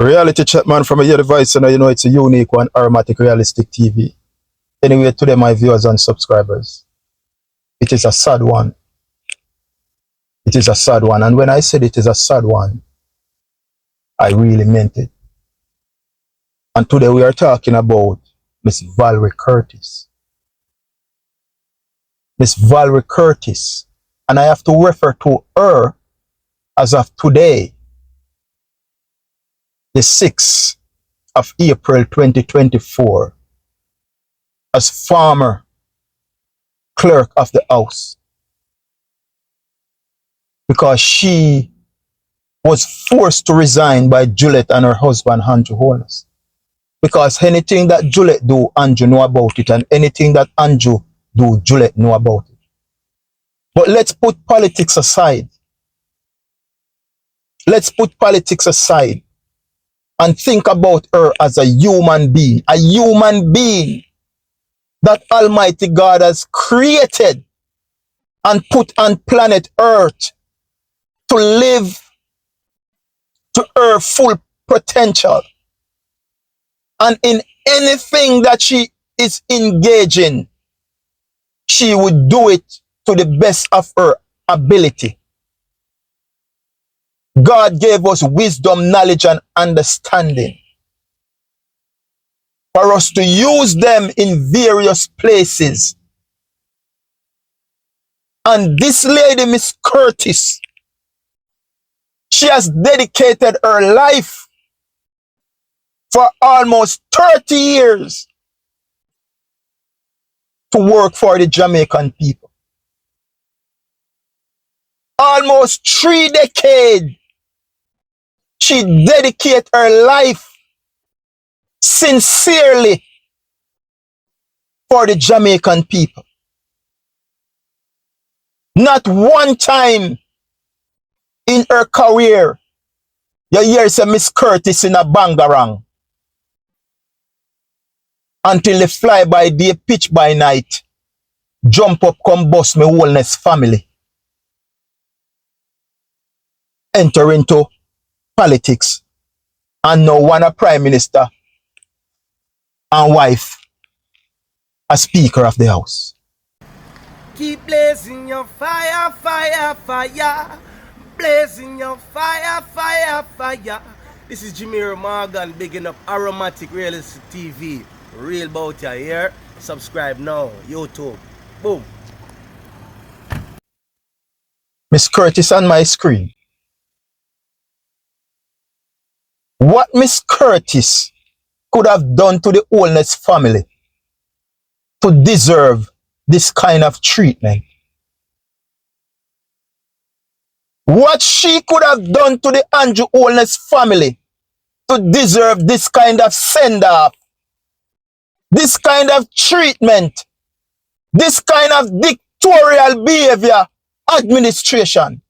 Reality check, man, from your device, and you know it's a unique one, Aromatic Realistic TV. Anyway, today, my viewers and subscribers, it is a sad one. It is a sad one. And when I said it is a sad one, I really meant it. And today we are talking about Miss Valerie Curtis. Miss Valerie Curtis. And I have to refer to her as of today, the 6th of April 2024, as former clerk of the house, because she was forced to resign by Juliet and her husband Andrew Holness. Because anything that Juliet do, Andrew know about it, and anything that Andrew do, Juliet know about it. But let's put politics aside. Let's put politics aside and think about her as a human being that Almighty God has created and put on planet Earth to live to her full potential. And in anything that she is engaging, she would do it to the best of her ability. God gave us wisdom, knowledge, and understanding for us to use them in various places. And this lady, Miss Curtis, she has dedicated her life for almost 30 years to work for the Jamaican people. Almost 3 decades. She dedicated her life sincerely for the Jamaican people. Not one time in her career you hear say Miss Curtis in a bangarang until they fly by day, pitch by night, jump up, come bust me Holness family, enter into politics, and now one a prime minister and wife a speaker of the house. Keep blazing your fire, fire, fire. Blazing your fire, fire, fire. This is Jimmy Morgan, bigging up Aromatic Realistic TV. Real about ya here. Subscribe now. YouTube. Boom. Miss Curtis on my screen. What Miss Curtis could have done to the Holness family to deserve this kind of treatment? What she could have done to the Andrew Holness family to deserve this kind of send-off, this kind of treatment, this kind of dictatorial behavior, administration,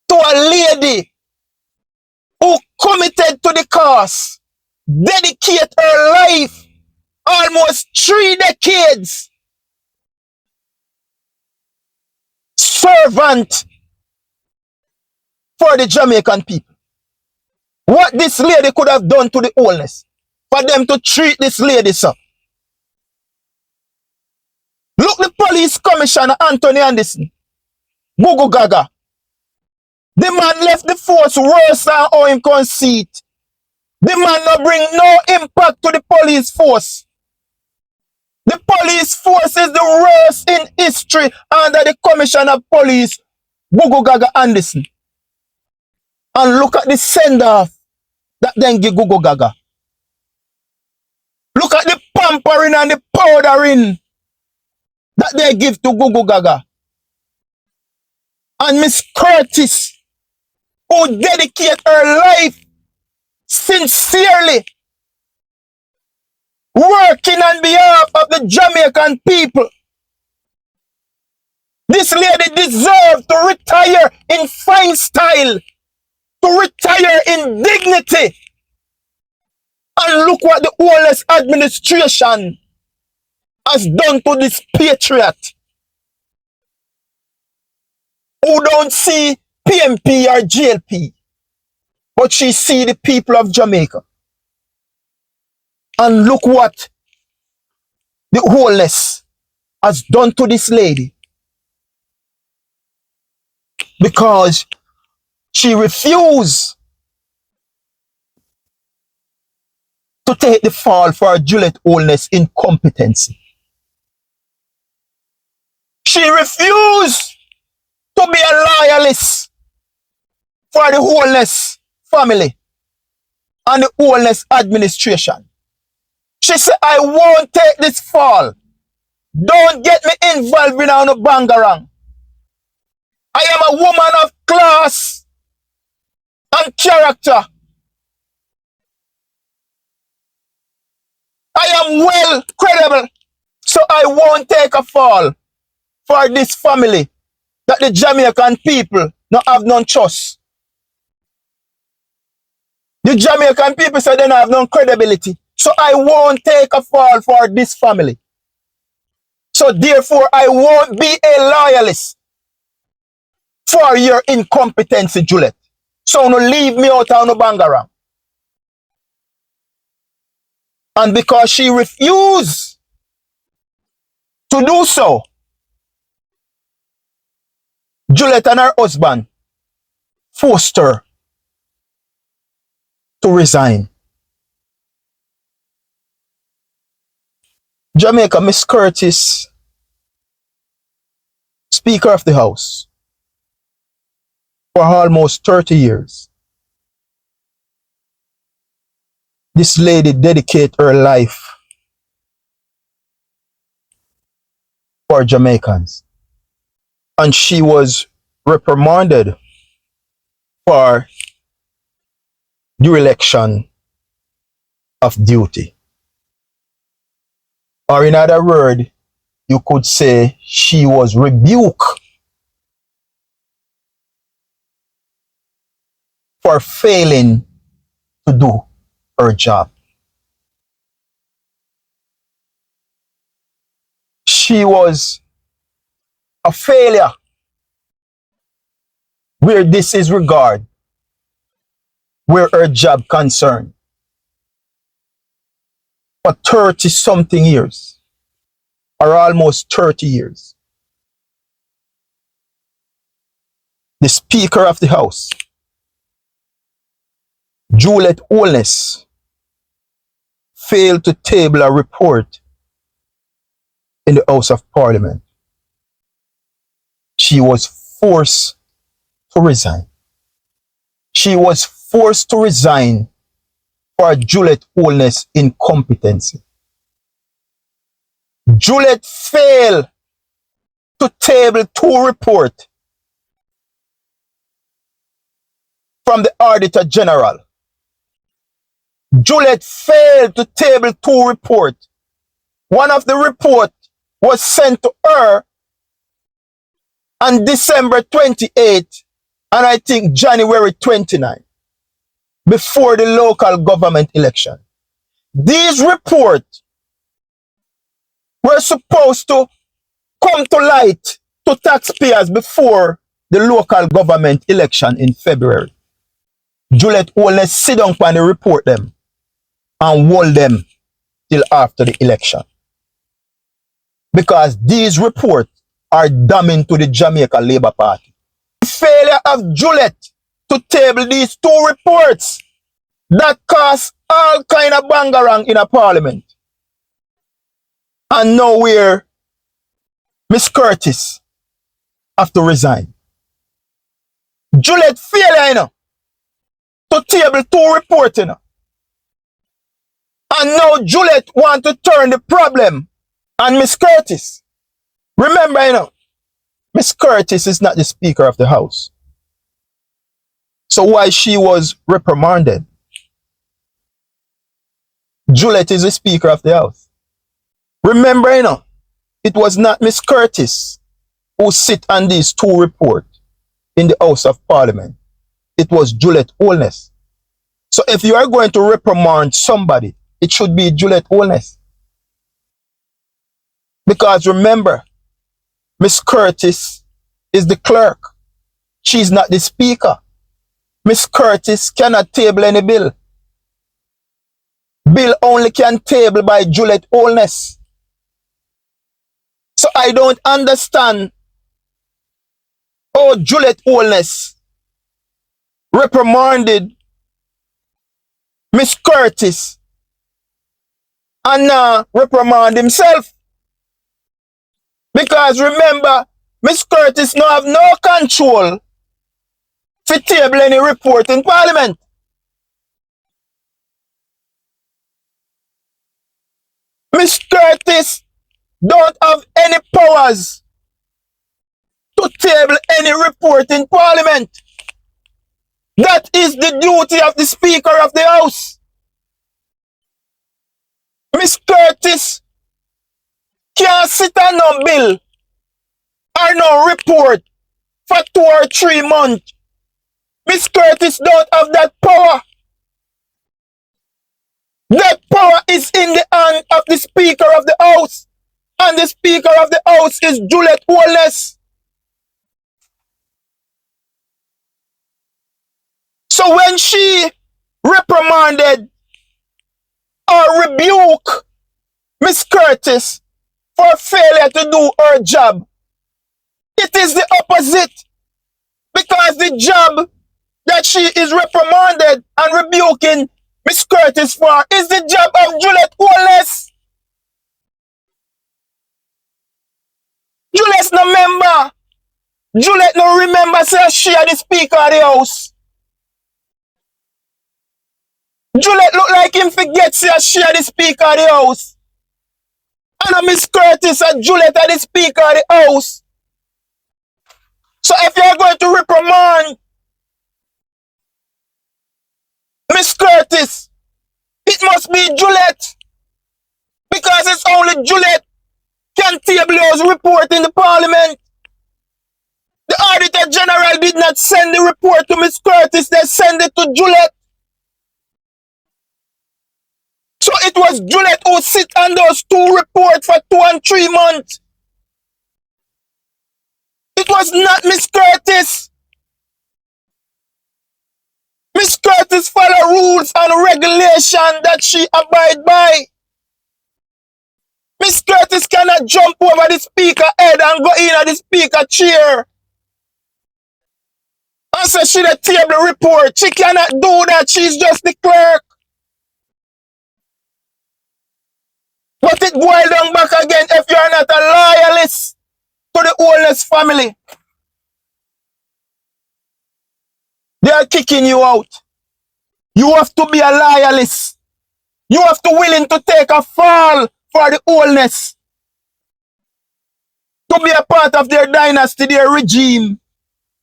to a lady who committed to the cause, dedicate her life, almost 3 decades, servant for the Jamaican people. What this lady could have done to the Holness, for them to treat this lady so. Look, the police commissioner Anthony Anderson, Gugu Gaga. The man left the force worse than how him conceit. The man no bring no impact to the police force. The police force is the worst in history under the commissioner of police, Gugu Gaga Anderson. And look at the send-off that then give Gugu Gaga. Look at the pampering and the powdering that they give to Gugu Gaga. And Miss Curtis, who dedicate her life sincerely, working on behalf of the Jamaican people. This lady deserves to retire in fine style, to retire in dignity. And look what the Holness administration has done to this patriot who don't see PMP or GLP. But she see the people of Jamaica. And look what the wholeness has done to this lady. Because she refused to take the fall for Juliet Holness incompetency. She refused to be a loyalist for the Holness family and the Holness administration. She said, I won't take this fall. Don't get me involved in no bangarang. I am a woman of class and character. I am well credible. So I won't take a fall for this family that the Jamaican people don't have none trust. The Jamaican people say they don't have no credibility. So I won't take a fall for this family. So therefore, I won't be a loyalist for your incompetency, Juliet. So no leave me out on no bangarang. And because she refused to do so, Juliet and her husband forced her to resign. Jamaica, Miss Curtis, Speaker of the House, for almost 30 years. This lady dedicated her life for Jamaicans. And she was reprimanded for dereliction of duty. Or in other words, you could say she was rebuked for failing to do her job. She was a failure where this is regard, where her job concerned. For 30 something years, or almost 30 years, the Speaker of the House, Juliet Holness, failed to table a report in the House of Parliament. She was forced to resign. She was forced to resign for Juliet Holness incompetency. Juliet failed to table 2 reports from the Auditor General. Juliet failed to table 2 reports. One of the reports was sent to her on December 28 and I think January 29, before the local government election. These reports were supposed to come to light to taxpayers before the local government election in February. Juliet Holness sit down and report them and hold them till after the election. Because these reports are damning to the Jamaica Labour Party. The failure of Juliet to table these 2 reports that cause all kind of bangarang in a parliament. And now where Miss Curtis have to resign. Juliet failure, to table 2 reports, And now Juliet want to turn the problem on Miss Curtis. Remember, Miss Curtis is not the Speaker of the House. So why she was reprimanded? Juliet is the Speaker of the House. Remember, it was not Miss Curtis who sit on these 2 reports in the House of Parliament. It was Juliet Holness. So if you are going to reprimand somebody, it should be Juliet Holness. Because remember, Miss Curtis is the clerk. She's not the Speaker. Miss Curtis cannot table any bill. Bill only can table by Juliet Holness. So I don't understand how Juliet Holness reprimanded Miss Curtis and now reprimand himself. Because remember, Miss Curtis now have no control to table any report in Parliament. Miss Curtis don't have any powers to table any report in Parliament. That is the duty of the Speaker of the House. Miss Curtis can't sit on no bill or no report for 2 or 3 months. Miss Curtis don't have that power. That power is in the hand of the Speaker of the House. And the Speaker of the House is Juliet Holness. So when she reprimanded or rebuked Miss Curtis for failure to do her job, it is the opposite. Because the job that she is reprimanded and rebuking Miss Curtis for is the job of Juliet Holness. Juliet no member. Juliet no remember say she are the Speaker of the House. Juliet look like him forget say she are the Speaker of the House. And Miss Curtis and Juliet are the Speaker of the House. So if you're going to reprimand Miss Curtis, it must be Juliet. Because it's only Juliet can table those report in the Parliament. The Auditor General did not send the report to Miss Curtis, they sent it to Juliet. So it was Juliet who sit on those 2 reports for 2 and 3 months. It was not Miss Curtis. Miss Curtis follow rules and regulation that she abide by. Miss Curtis cannot jump over the Speaker head and go in at the Speaker chair. And say she the table report. She cannot do that. She's just the clerk. But it boils down back again if you're not a loyalist to the Holness family. They are kicking you out. You have to be a loyalist. You have to willing to take a fall for the Holness. To be a part of their dynasty, their regime,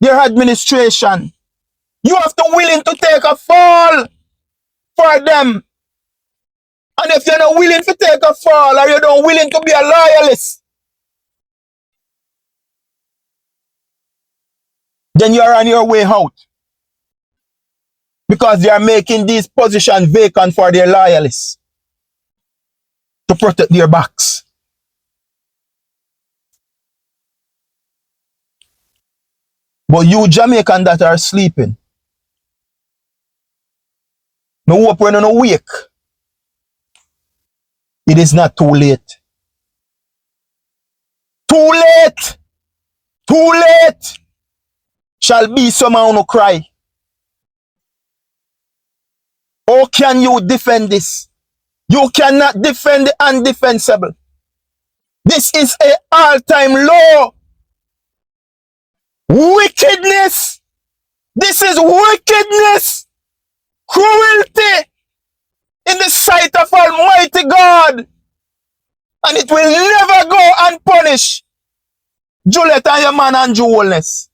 their administration. You have to willing to take a fall for them. And if you're not willing to take a fall or you're not willing to be a loyalist, then you're on your way out. Because they are making these positions vacant for their loyalists to protect their backs. But you Jamaican that are sleeping, no hope when you no wake. It is not too late. Too late! Too late! Shall be someone who cry. How can you defend this? You cannot defend the undefensible. This is an all-time low. Wickedness. This is wickedness. Cruelty in the sight of Almighty God. And it will never go unpunished. Juliet and your man Andrew Holness.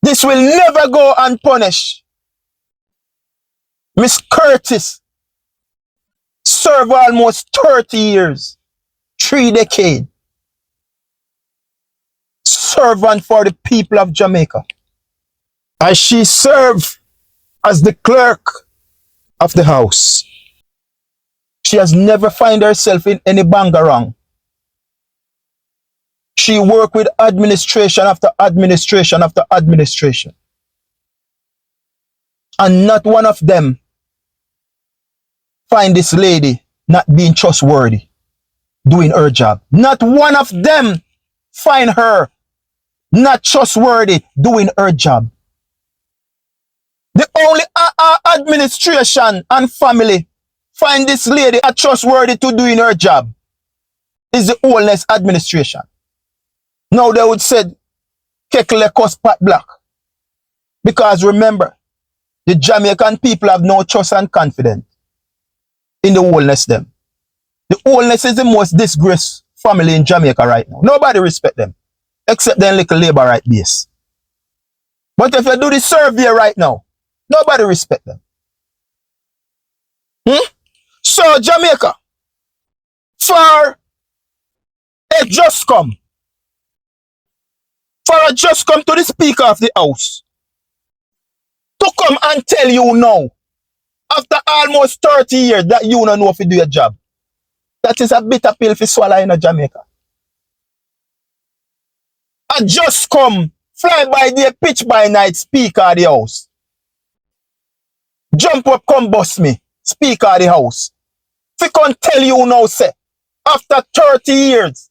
This will never go unpunished. Miss Curtis served almost 30 years, 3 decades. Servant for the people of Jamaica. As she served as the clerk of the house, she has never found herself in any bangarang. She worked with administration after administration after administration. And not one of them find this lady not being trustworthy, doing her job. Not one of them find her not trustworthy, doing her job. The only administration and family find this lady a trustworthy to doing her job is the Holness administration. Now they would say, Kekle cost Pat Black. Because remember, the Jamaican people have no trust and confidence in the Holness them. The Holness is the most disgraced family in Jamaica right now. Nobody respect them, except them little labor right base. But if you do the survey right now, nobody respect them. So Jamaica, for a just come to the Speaker of the House to come and tell you now, after almost 30 years, that you don't know if you do your job. That is a bitter pill for swallow in Jamaica. I just come, fly by day, pitch by night, Speaker of the House. Jump up, come bust me, Speaker of the House. If I can tell you now, say, after 30 years,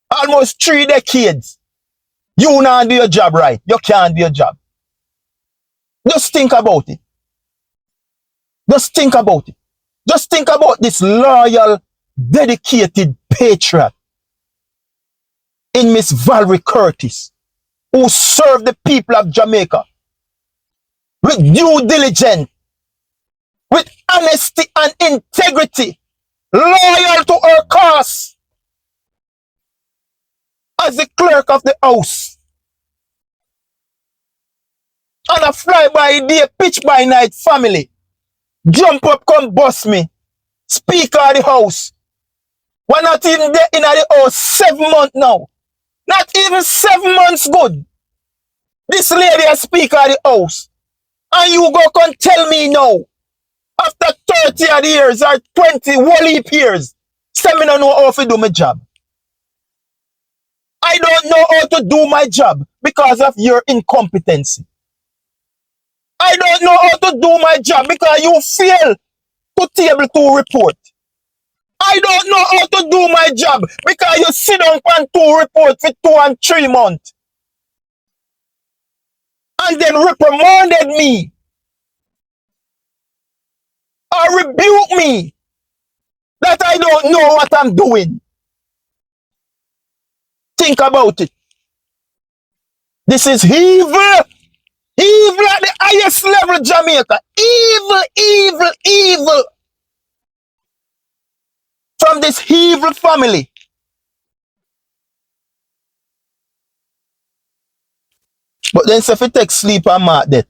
almost 3 decades, you not do your job right. You can't do your job. Just think about it. Just think about it. Just think about this loyal, dedicated patriot in Miss Valerie Curtis, who served the people of Jamaica with due diligence, with honesty and integrity, loyal to her cause as the clerk of the house. And a fly-by-day, pitch-by-night family. Jump up, come bust me. Speaker of the House. We're not even there in the house 7 months now. Not even 7 months good. This lady is Speaker of the House. And you go come tell me now, after 30 odd years or 20 whole heap years, say me don't know how to do my job. I don't know how to do my job because of your incompetency. I don't know how to do my job because you fail to table 2 report. I don't know how to do my job because you sit down on 2 reports for 2 and 3 months. And then reprimanded me or rebuke me that I don't know what I'm doing. Think about it. This is evil. Evil at the highest level, Jamaica. Evil, evil, evil. From this evil family. But then if it takes sleep and mark that.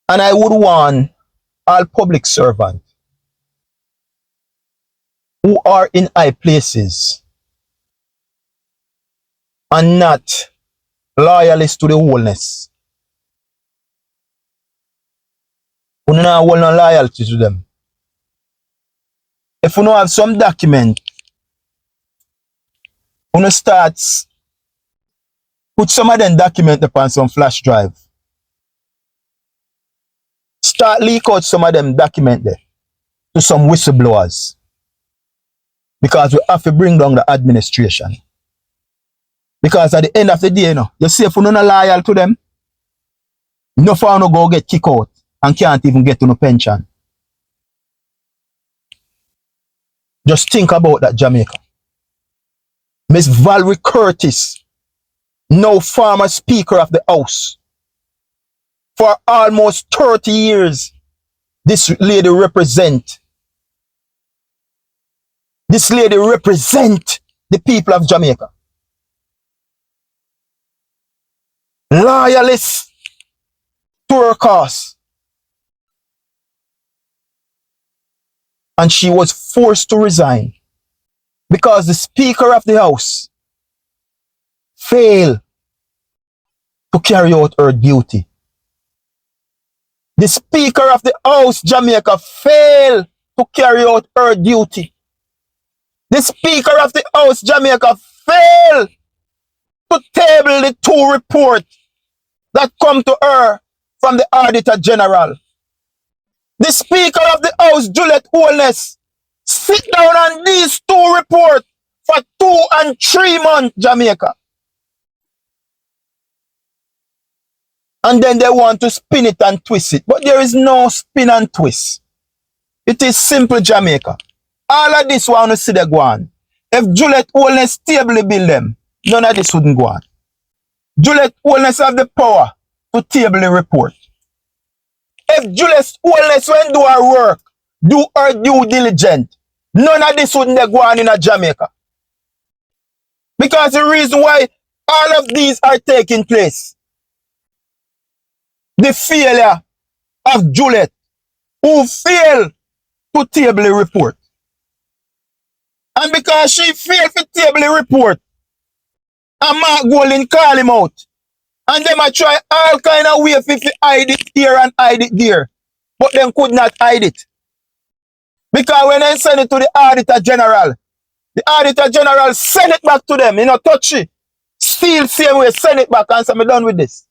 And I would warn all public servants who are in high places and not loyalists to the Holness. We don't have no loyalty to them. If we don't have some document, we don't start put some of them document upon some flash drive. Start leak out some of them document there to some whistleblowers. Because we have to bring down the administration. Because at the end of the day, you see if you're not loyal to them, no far no go get kicked out and can't even get to no pension. Just think about that, Jamaica. Miss Valerie Curtis, now former Speaker of the House. For almost 30 years, this lady represent the people of Jamaica. Loyalist to her cause. And she was forced to resign because the Speaker of the House failed to carry out her duty. The Speaker of the House, Jamaica, failed to carry out her duty. The Speaker of the House, Jamaica, failed to table the two reports that come to her from the Auditor General. The Speaker of the House, Juliet Holness, sit down on these two reports for 2 and 3 months, Jamaica. And then they want to spin it and twist it. But there is no spin and twist. It is simple, Jamaica. All of this want to see they go on. If Juliet Holness stably build them, none of this wouldn't go on. Juliet Holness have the power to table the report. If Juliet Holness when do her work, do her due diligence, none of this wouldn't go on in a Jamaica. Because the reason why all of these are taking place, the failure of Juliet, who failed to table the report. And because she failed to table the report, and Mark Golding call him out. And them a try all kind of ways if you hide it here and hide it there. But them could not hide it. Because when they send it to the Auditor General, the Auditor General send it back to them. You know, touch it. Still same way, send it back and say, I'm done with this.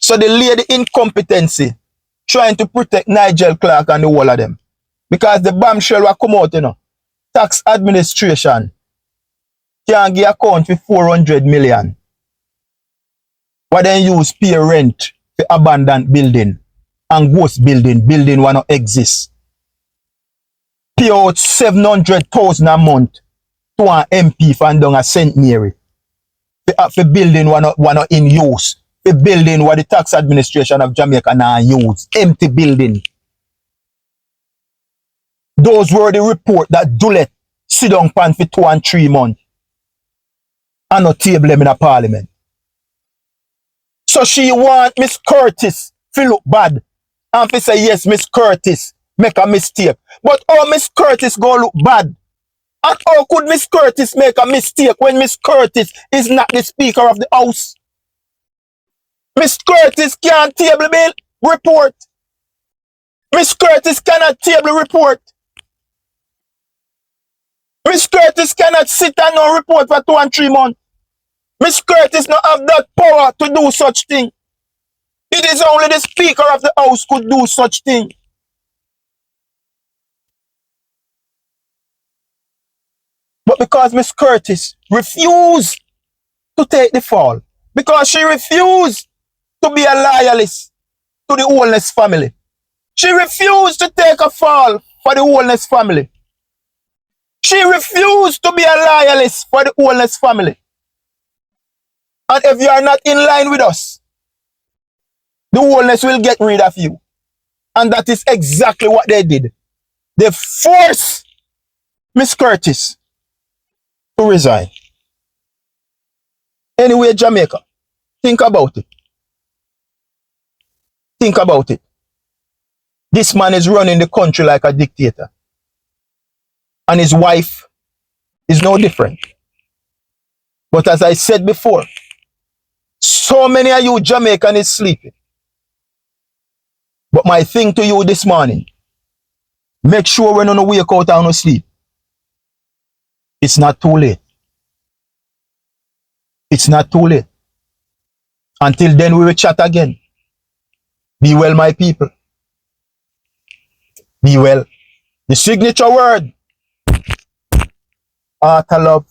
So they lay the incompetency trying to protect Nigel Clark and the whole of them. Because the bombshell will come out, you know. Tax administration can give account for 400 million. What then use pay rent for abandoned building and ghost building will not exist. Pay out 700,000 a month to an MP from down at St. Mary. For building one not in use. For building what the tax administration of Jamaica now use. Empty building. Those were the report that Juliet sit down pan for 2 and 3 months. And not table them in a parliament. So she want Miss Curtis to look bad. And to say, yes, Miss Curtis make a mistake. But how Miss Curtis go look bad? And how could Miss Curtis make a mistake when Miss Curtis is not the Speaker of the House? Miss Curtis can't table bill report. Miss Curtis cannot table report. Miss Curtis cannot sit and no report for 2 and 3 months. Miss Curtis not have that power to do such thing. It is only the Speaker of the House could do such thing. But because Miss Curtis refused to take the fall, because she refused to be a loyalist to the Holness family, she refused to take a fall for the Holness family. She refused to be a loyalist for the Holness family. And if you are not in line with us, the Holness will get rid of you. And that is exactly what they did. They forced Miss Curtis to resign. Anyway, Jamaica, think about it. Think about it. This man is running the country like a dictator. And his wife is no different. But as I said before, so many of you Jamaican is sleeping. But my thing to you this morning, make sure when you don't wake out and no sleep. It's not too late. It's not too late. Until then we will chat again. Be well, my people. Be well. The signature word. Art of love.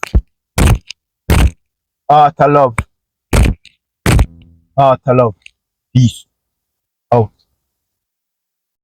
Art of love. Art of love. Peace.